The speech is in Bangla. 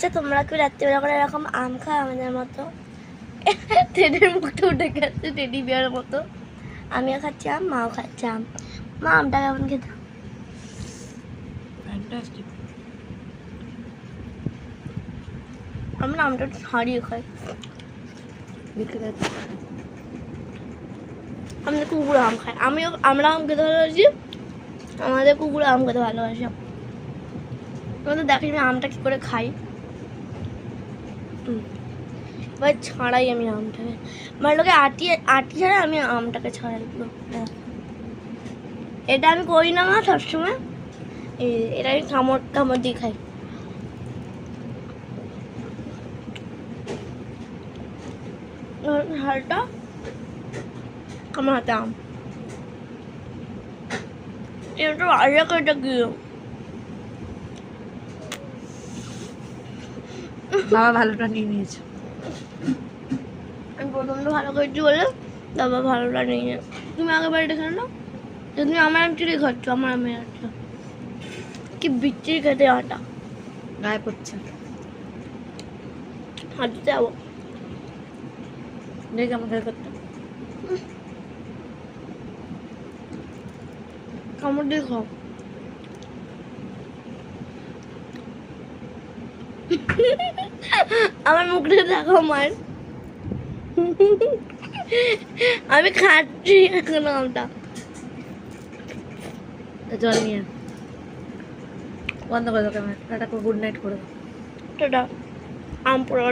আচ্ছা তোমরা কি রাত্রিবেলা করে এরকম আম খাও আমাদের মতো? টেডির মুখটা উঠে গেছে টেডি বিয়ারের মতো। আমিও খাচ্ছি আম, মাও খাচ্ছে আম। মা আমটা কেমন খেতে? ফ্যান্টাস্টিক। আমরা আমটা একটু ছাড়িয়ে খাই। আমাদের কুকুর আম খায়, আমরা আম খেতে ভালোবাসি, আমাদের কুকুর আম খেতে ভালোবাসি। আমাদের দেখি আমি আমটা কি করে খাই। এবার ছাড়াই আমি আমটাকে, মানে লোকে আটি ছাড়া আমি আমটাকে ছাড়াই পুরো। এটা আমি করি না মা সবসময়, এটা আমি কামড় দিয়ে খাই। হালটা আমার হাতে আম, এটা আগে কেটে গিয়ে বাবা ভালোটা নিয়ে নিয়েছে। আমি প্রথম তো ভালো করেছি বলে বাবা ভালোটা নিয়ে নে। তুমি আগে বাড়িটা খেলে না, তুমি আমার আমটিরই খাচ্ছ, আমার আমের আটটা কি বিচ্ছিরি খেতে আটা। গায়ে পড়ছে। হাঁটতে যাবো দেখে আমার গায়ে করতে। কামড় দিয়ে খাও। আমার মুখটা দেখো মায়ের, আমি খাচ্ছি এখন আমটা। জল নিয়ে বন্ধ করে দাও ক্যামেরা। টাটা, গুড নাইট করে দাও। টাটা। আম পোড়া